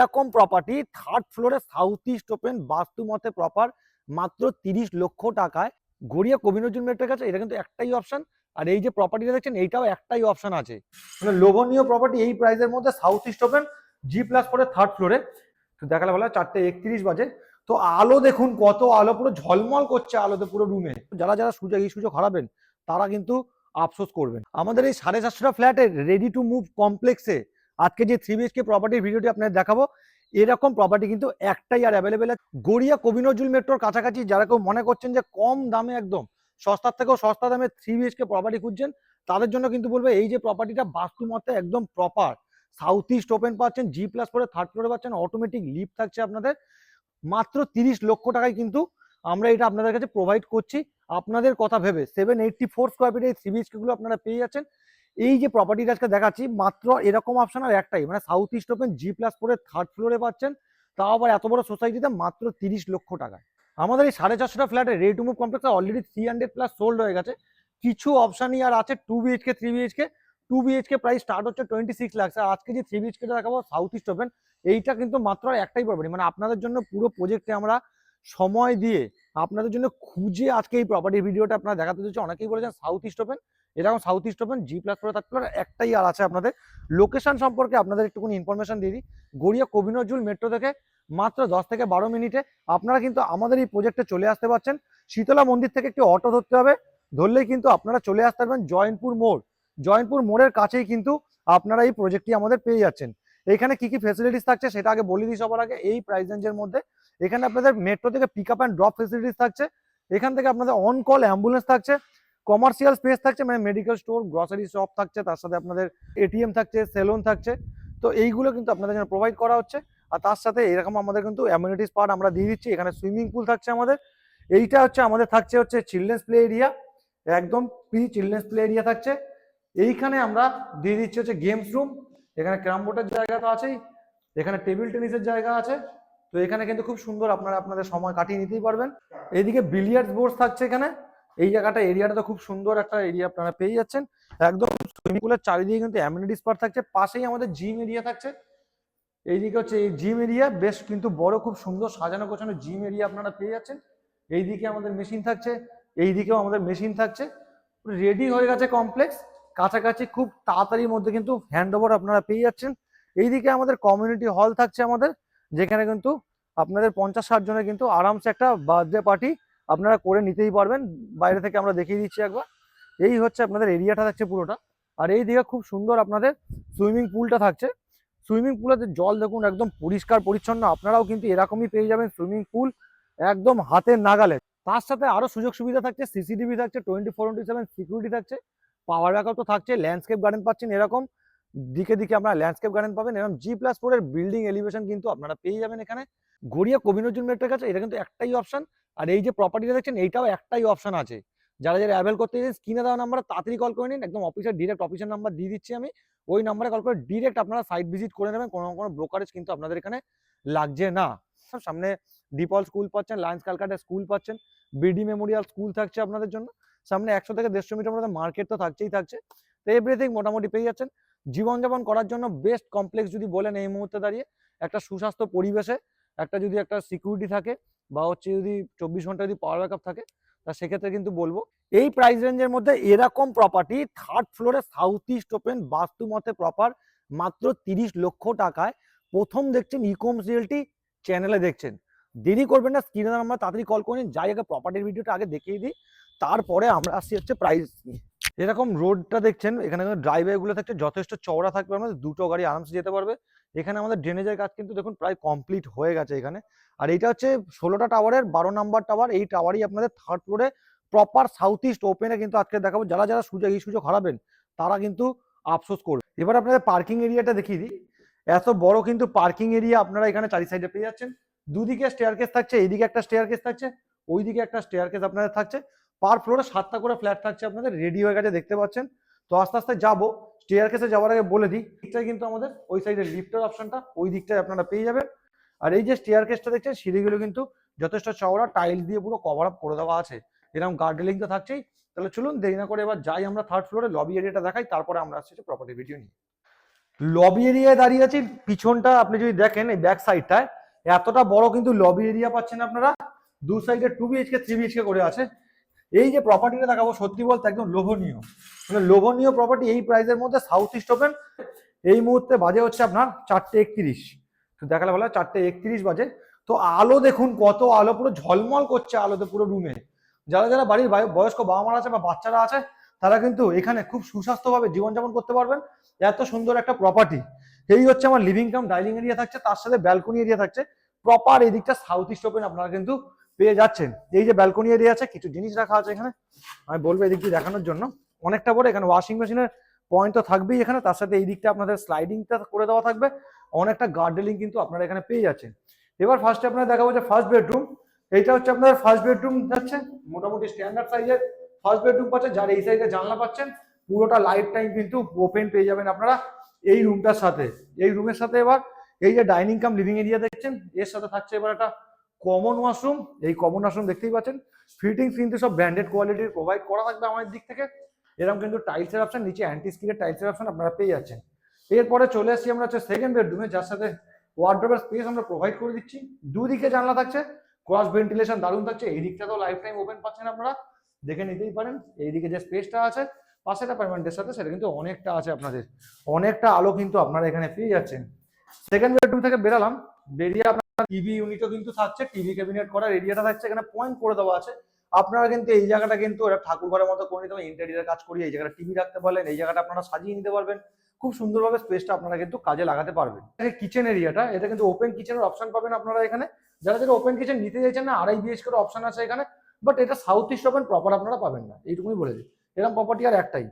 এরকম property third ফ্লোরে south east open বাস্তু মতে প্রপার মাত্র 30 লক্ষ টাকায় গড়িয়া কবি নজরুল মেট্রোর কাছে। এটা কিন্তু একটাই অপশন। আর এই যে প্রপার্টিটা দেখছেন এইটাও একটাই অপশন আছে, মানে লোভনীয় প্রপার্টি এই প্রাইসের মধ্যে south east open G+4 third ফ্লোরে। তো দেখালে বলা 4:31 বাজে। তো আলো দেখুন কত আলো, পুরো ঝলমল করছে আলোতে পুরো রুমে। যারা যারা সুযোগ হারাবেন তারা কিন্তু আফসোস করবেন। আমাদের এই 750 ফ্ল্যাটের রেডি টু মুভ কমপ্লেক্সে আজকে যে 3 BHK প্রপার্টির ভিডিওটি আপনাদের দেখাবো, এরকম প্রপার্টি কিন্তু একটাই আর অ্যাভেলেবেল আছে গড়িয়া কবি নজরুল মেট্রোর কাছাকাছি। যারা কেউ মনে করছেন যে কম দামে একদম সস্তার থেকেও সস্তা দামে 3 BHK প্রপার্টি খুঁজছেন, তাদের জন্য কিন্তু বলবো এই যে প্রপার্টিটা বাস্তু মতে একদম প্রপার সাউথ ইস্ট ওপেন পাচ্ছেন, G+4 থার্ড ফ্লোরে পাচ্ছেন, অটোমেটিক লিফট থাকছে আপনাদের। মাত্র 30 লক্ষ টাকায় কিন্তু আমরা এটা আপনাদের কাছে প্রোভাইড করছি। আপনাদের কথা ভেবে 784 স্কোয়ার ফিট এই 3 BHK গুলো আপনারা পেয়ে যাচ্ছেন। এই যে প্রপার্টিটা আজকে দেখাচ্ছি মাত্র এরকম অপশন আর একটাই, মানে south east open G+4 third ফ্লোরে পাচ্ছেন, তাও আবার এত বড় সোসাইটিতে মাত্র 30 লক্ষ টাকায়। আমাদের এই 450 ফ্ল্যাটের ready to move complex already 300+ sold হয়ে গেছে। কিছু অপশনই আর আছে 2 BHK 3 BHK। 2 BHK price start হচ্ছে 26 লাখ। আর আজকে যে 3 BHK দেখাবো সাউথ ইস্ট ওপেন, এইটা কিন্তু মাত্র একটাই প্রপার্টি, মানে আপনাদের জন্য পুরো প্রজেক্টে আমরা সময় দিয়ে আপনাদের জন্য খুঁজে আজকে এই প্রপার্টির ভিডিওটা আপনারা দেখাতে দিচ্ছি। অনেকেই বলেছেন সাউথ ইস্ট ওপেন, এরকম south east open G+4 third floor একটাই আর আছে। আপনাদের লোকেশন সম্পর্কে আপনাদের একটুখানি ইনফরমেশন দিয়ে দিই। গড়িয়া কবি নজরুল মেট্রো থেকে মাত্র 10 থেকে 12 মিনিটে আপনারা কিন্তু আমাদের এই প্রজেক্টে চলে আসতে পারছেন। শীতলা মন্দির থেকে একটি অটো ধরতে হবে, ধরলেই কিন্তু আপনারা চলে আসতে পারবেন জয়নপুর মোড়। জয়নপুর মোড়ের কাছেই কিন্তু আপনারা এই প্রজেক্টটি আমাদের পেয়ে যাচ্ছেন। এখানে কি কি ফেসিলিটিস থাকছে সেটা আগে বলে দিই সবার আগে। এই প্রাইস রেঞ্জের মধ্যে এখানে আপনাদের মেট্রো থেকে pick up and drop facilities থাকছে। এখান থেকে আপনাদের অন কল অ্যাম্বুলেন্স থাকছে, কমার্শিয়াল স্পেস থাকছে, মানে মেডিকেল স্টোর, গ্রসারি শপ থাকছে, তার সাথে আপনাদের এটিএম থাকছে, সেলুন থাকছে। তো এইগুলো কিন্তু আপনাদের জন্য প্রোভাইড করা হচ্ছে। আর তার সাথে এরকম আমাদের কিন্তু অ্যামিউনিটিস পার্ট আমরা দিয়ে দিচ্ছি। এখানে সুইমিং পুল থাকছে আমাদের। এইটা হচ্ছে আমাদের থাকছে চিলড্রেন্স প্লে এরিয়া, একদম প্রি চিলড্রেন্স প্লে এরিয়া থাকছে। এইখানে আমরা দিয়ে দিচ্ছি গেমস রুম। এখানে ক্যারাম বোর্ডের জায়গা তো আছেই, এখানে টেবিল টেনিসের জায়গা আছে। তো এখানে কিন্তু খুব সুন্দর আপনারা আপনাদের সময় কাটিয়ে নিতেই পারবেন। এইদিকে বিলিয়ার্ডস বোর্ড থাকছে এখানে। এই জায়গাটা এরিয়াটা তো খুব সুন্দর একটা এরিয়া আপনারা পেয়ে যাচ্ছেন। একদম সুইমিং পুলের চারিদিকে কিন্তু অ্যামিউনিটিস পার্ট থাকছে। পাশেই আমাদের জিম এরিয়া থাকছে। এইদিকে এই জিম এরিয়া বেশ কিন্তু বড়, খুব সুন্দর সাজানো গোছানো জিম এরিয়া আপনারা পেয়ে যাচ্ছেন। এইদিকে আমাদের মেশিন থাকছে, এইদিকেও আমাদের মেশিন থাকছে। রেডি হয়ে গেছে কমপ্লেক্স, কাছাকাছি খুব তাড়াতাড়ির মধ্যে কিন্তু হ্যান্ড ওভার আপনারা পেয়ে যাচ্ছেন। এইদিকে আমাদের কমিউনিটি হল থাকছে আমাদের, যেখানে কিন্তু আপনাদের 50-60 জনের কিন্তু আরামসে একটা বার্থডে পার্টি আপনারা করে নিতেই পারবেন। বাইরে থেকে আমরা দেখিয়ে দিচ্ছি একবার। এই হচ্ছে আপনাদের এরিয়াটা থাকছে পুরোটা। আর এই দিকে খুব সুন্দর আপনাদের সুইমিং পুলটা থাকছে। সুইমিং পুলের জল দেখুন একদম পরিষ্কার পরিচ্ছন্ন। আপনারাও কিন্তু এরকমই পেয়ে যাবেন সুইমিং পুল একদম হাতের নাগালে। তার সাথে আরো সুযোগ সুবিধা থাকছে, সিসিটিভি থাকছে, 24/7 সিকিউরিটি থাকছে, পাওয়ার ব্যাকআপ তো থাকছে, ল্যান্ডস্কেপ গার্ডেন পাচ্ছেন। এরকম দিকে দিকে আপনারা ল্যান্ডস্কেপ গার্ডেন পাবেন। এরকম G+4 এর বিল্ডিং এলিভেশন কিন্তু আপনারা পেয়ে যাবেন এখানে গড়িয়া কবি নজরুল মেট্রোর কাছে। এটা কিন্তু একটাই অপশন। আর এই যে প্রপার্টিটা দেখছেন এইটাও একটাই অপশন আছে। যারা যারা অ্যাভেল করতে চাইছেন স্ক্রিনে দেওয়া নাম্বারে তাড়াতাড়ি কল করে নিন। একদম অফিসের ডিরেক্ট অফিসের নাম্বার দিয়ে দিচ্ছি আমি। ওই নাম্বারে কল করে ডিরেক্ট আপনারা সাইট ভিজিট করে নেবেন। কোনো ব্রোকারেজ কিন্তু আপনাদের এখানে লাগছে না। সামনে ডিপল স্কুল পাচ্ছেন, লায়ন্স ক্যালকাটা স্কুল পাচ্ছেন, বিডি মেমোরিয়াল স্কুল থাকছে আপনাদের জন্য। সামনে 100 থেকে 150 মিটার মধ্যে মার্কেট তো থাকছেই থাকছে। তো এভরিথিং মোটামুটি পেয়ে যাচ্ছেন। জীবনযাপন করার জন্য বেস্ট কমপ্লেক্স যদি বলেন এই মুহূর্তে দাঁড়িয়ে, একটা সুস্বাস্থ্য পরিবেশে যদি একটা সিকিউরিটি থাকে বা যদি 24 ঘন্টা যদি পাওয়ার ব্যাকআপ থাকে, তা সেক্ষেত্রে কিন্তু বলবো এই প্রাইস রেঞ্জের মধ্যে এরকম প্রপার্টি থার্ড ফ্লোরে সাউথ ইস্ট ওপেন বাস্তু মতে প্রপার মাত্র 30 লক্ষ টাকায় প্রথম দেখছেন ইকোমস রিয়েলটি চ্যানেলে দেখছেন। দেরি করবেন না, স্ক্রিনে আমরা তাড়াতাড়ি কল করে নিন। যাই আগে প্রপার্টির ভিডিওটা আগে দেখিয়ে দিই, তারপরে আমরা আসছি প্রাইস নিয়ে। এরকম রোডটা দেখছেন, এখানে ড্রাইভওয়ে গুলো থাকছে, যথেষ্ট চওড়া থাকবে, আমাদের দুটো গাড়ি আরামসে যেতে পারবে। এখানে আমাদের ড্রেনেজের কাজ কিন্তু দেখুন প্রায় কমপ্লিট হয়ে গেছে এখানে। আর এইটা 16টা টাওয়ারের 12 নাম্বার টাওয়ার। এই টাওয়ারই আপনাদের থার্ড ফ্লোরে প্রপার সাউথ ইস্ট ওপেনে কিন্তু আজকে দেখাবো। যারা যারা সুযোগ হারাবেন তারা কিন্তু আফসোস করবে। এবার আপনাদের পার্কিং এরিয়াটা দেখিয়ে দিই। এত বড় কিন্তু পার্কিং এরিয়া আপনারা এখানে চারি সাইডে পেয়ে যাচ্ছেন। দুদিকে স্টেয়ারকেস থাকছে, এইদিকে একটা স্টেয়ারকেস থাকছে, ওইদিকে একটা স্টেয়ারকেস আপনাদের থাকছে। পার ফ্লোরে 7টা করে ফ্ল্যাট থাকছে আপনাদের, রেডি হয়ে গেছে দেখতে পাচ্ছেন। তো আস্তে আস্তে যাবো। স্টেয়ারকেসে যাওয়ার আগে বলে দিই, দিকটাই কিন্তু আমাদের ওই সাইডে লিফটের অপশনটা, ওই দিকটায় আপনারা পেয়ে যাবেন। আর এই যে স্টেয়ারকেসটা দেখছেন, সিঁড়িগুলো কিন্তু যথেষ্ট চওড়া, টাইলস দিয়ে পুরো কভার আপ করে দেওয়া আছে। এরকম গার্ডরেলিং তো থাকছেই। তাহলে চলুন দেরি না করে এবার যাই আমরা থার্ড ফ্লোরে, লবি এরিয়াটা দেখাই, তারপরে আমরা আসছি প্রপার্টি ভিডিও নিয়ে। লবি এরিয়ায় দাঁড়িয়ে আছি, পিছনটা আপনি যদি দেখেন এই ব্যাক সাইডটায় এতটা বড় কিন্তু লবি এরিয়া পাচ্ছেন আপনারা। দু সাইডে 2 বিএইচকে 3 বিএইচকে করে আছে। এই যে প্রপার্টিটা দেখাবো সত্যি বলতে একদম লোভনীয়, মানে লোভনীয় প্রপার্টি এই প্রাইসের মধ্যে। সাউথ ইস্ট ওপেন, এই মুহূর্তে বাজে হচ্ছে আপনার 4:31, তো দেখালে ভালো হয় 4:31 বাজে। তো আলো দেখুন কত আলো, পুরো ঝলমল করছে আলোতে পুরো রুমে। যারা যারা বাড়ির বয়স্ক বাবা মারা আছে বা বাচ্চারা আছে তারা কিন্তু এখানে খুব সুস্বাস্থ্যভাবে জীবনযাপন করতে পারবেন। এত সুন্দর একটা প্রপার্টি। এই হচ্ছে আমার লিভিং কাম ডাইনিং এরিয়া থাকছে, তার সাথে ব্যালকনি এরিয়া থাকছে। প্রপার এই দিকটা সাউথ ইস্ট ওপেন আপনারা কিন্তু পেয়ে যাচ্ছেন। এই যে ব্যালকনি এরিয়া আছে, কিছু জিনিস রাখা আছে এখানে, আমি বলবো এই দিকটি দেখানোর জন্য। অনেকটা বড়, এখানে ওয়াশিং মেশিনের পয়েন্ট তো থাকবেই এখানে, তার সাথে এই দিকটা আপনাদের স্লাইডিংটা করে দেওয়া থাকবে। অনেকটা গার্ডেলিং কিন্তু আপনারা এখানে পেয়ে যাচ্ছেন। এবার ফার্স্টে আপনারা দেখাবো যে ফার্স্ট বেডরুম। এইটা হচ্ছে আপনাদের ফার্স্ট বেডরুম যাচ্ছে, মোটামুটি স্ট্যান্ডার্ড সাইজের ফার্স্ট বেডরুম পাচ্ছেন। যার এই সাইডে জানলা পাচ্ছেন, পুরোটা লাইফ টাইম কিন্তু ওপেন পেয়ে যাবেন আপনারা এই রুমটার সাথে। এই রুমের সাথে এবার এই যে ডাইনিং কাম লিভিং এরিয়া দেখছেন, এর সাথে থাকছে এবার একটা কমন ওয়াশরুম। এই কমন ওয়াশরুম দেখতেই পাচ্ছেন, ফিটিংস কিন্তু সব ব্র্যান্ডেড কোয়ালিটির প্রোভাইড করা থাকবে আমাদের দিক থেকে। এরকম কিন্তু টাইলসের অপশন, নিচে অ্যান্টি স্কিনের টাইলসের অপশন আপনারা পেয়ে যাচ্ছেন। এরপরে চলে আসছি আমরা হচ্ছে সেকেন্ড বেডরুমে, যার সাথে ওয়ার্ডরোবের স্পেস আমরা প্রোভাইড করে দিচ্ছি। দুদিকে জানলা থাকছে, ক্রস ভেন্টিলেশন দারুণ থাকছে। এই দিকটাতেও লাইফ টাইম ওপেন পাচ্ছেন আপনারা, দেখে নিতেই পারেন। এইদিকে যে স্পেসটা আছে পাশের অ্যাপার্টমেন্টের সাথে, সেটা কিন্তু অনেকটা আছে আপনাদের, অনেকটা আলো কিন্তু আপনারা এখানে পেয়ে যাচ্ছেন। সেকেন্ড বেডরুম থেকে বেরালাম, বেরিয়ে আপনার টিভি ইউনিটও কিন্তু থাকছে, টিভি ক্যাবিনেট করার এরিয়াটা থাকছে, এখানে পয়েন্ট করে দেওয়া আছে। আপনারা কিন্তু এই জায়গাটা কিন্তু একটা ঠাকুর ঘরের মতো করে নিতে পারেন, ইন্টেরিয়ার কাজ করিয়ে এই জায়গাটা টিভি রাখতে পারলেন, এই জায়গাটা আপনারা সাজিয়ে নিতে পারবেন। খুব সুন্দরভাবে স্পেসটা আপনারা কিন্তু কাজে লাগাতে পারবেন। কিচেন এরিয়াটা, এটা কিন্তু ওপেন কিচেনের অপশন পাবেন আপনারা এখানে। যারা যারা ওপেন কিচেন নিতে চাইছেন না, 2.5 বিএইচকে অপশন আছে এখানে, বাট এটা সাউথ ইস্ট ওপেন প্রপার আপনারা পাবেন না, এইটুকুই বলে দিই। এরকম প্রপার্টি আর একটাই,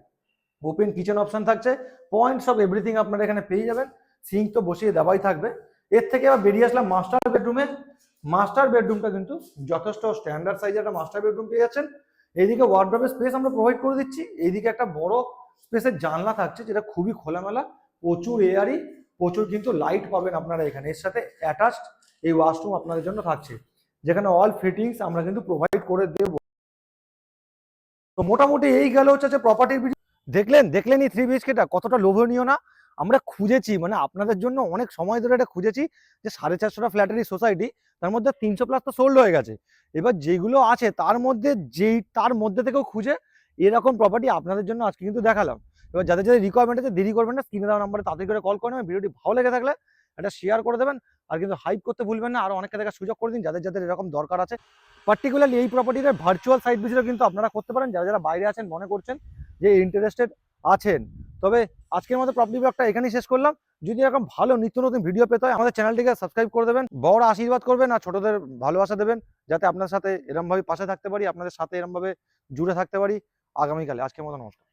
ওপেন কিচেন অপশন থাকছে, পয়েন্টস অফ এভরিথিং আপনারা এখানে পেয়ে যাবেন। সিঙ্ক তো বসিয়ে দেওয়াই থাকবে। এর থেকে আবার বেরিয়ে আসলাম মাস্টার বেডরুমে। মাস্টার বেডরুমটা কিন্তু যথেষ্ট স্ট্যান্ডার্ড সাইজের একটা মাস্টার বেডরুম পেয়ে যাচ্ছেন। এইদিকে ওয়ার্ডরোবের স্পেস আমরা প্রোভাইড করে দিচ্ছি, এইদিকে একটা বড় স্পেসের জানলা থাকছে, যেটা খুবই খোলামেলা, প্রচুর এয়ারি, প্রচুর কিন্তু লাইট পাবেন আপনারা এখানে। এর সাথে অ্যাটাচড এই ওয়াশরুম আপনাদের জন্য থাকছে, যেখানে অল ফিটিংস আমরা কিন্তু প্রোভাইড করে দেব। তো মোটামুটি এই গেল হচ্ছে প্রপার্টির ভিডিও। দেখলেন এই 3 বিএইচকেটা কতটা লোভনীয় না? আমরা খুঁজেছি, মানে আপনাদের জন্য অনেক সময় ধরে এটা খুঁজেছি, যে 450টা ফ্ল্যাটেরই সোসাইটি, তার মধ্যে 300 প্লাস তো সোল্ড হয়ে গেছে। এবার যেগুলো আছে তার মধ্যে থেকেও খুঁজে এরকম প্রপার্টি আপনাদের জন্য আজকে কিন্তু দেখালাম। এবার যাদের যাদের রিকোয়ারমেন্ট আছে দেরি করবেন না, স্ক্রিনে দেওয়া নাম্বারে তাড়াতাড়ি করে কল করে নেবেন। ভিডিওটি ভালো লেগে থাকলে এটা শেয়ার করে দেবেন, আর কিন্তু হাইপ করতে ভুলবেন না। আর অনেককে দেখার সুযোগ করে দিন যাদের যাদের এরকম দরকার আছে। পার্টিকুলারলি এই প্রপার্টির ভার্চুয়াল সাইট ভিজিটও কিন্তু আপনারা করতে পারেন, যারা যারা বাইরে আছেন, মনে করছেন যে ইন্টারেস্টেড আছেন। তবে আজকের মতো প্রপার্টি ব্লগটা এখানেই শেষ করলাম। যদি এরকম ভালো নিত্য নতুন ভিডিও পেতে হয় আমাদের চ্যানেলটিকে সাবস্ক্রাইব করে দেবেন, বড় আশীর্বাদ করবেন, আর ছোটদের ভালোবাসা দেবেন, যাতে আপনার সাথে এরমভাবে পাশে থাকতে পারি, আপনাদের সাথে এরমভাবে জুড়ে থাকতে পারি আগামীকালে। আজকের মতো নমস্কার।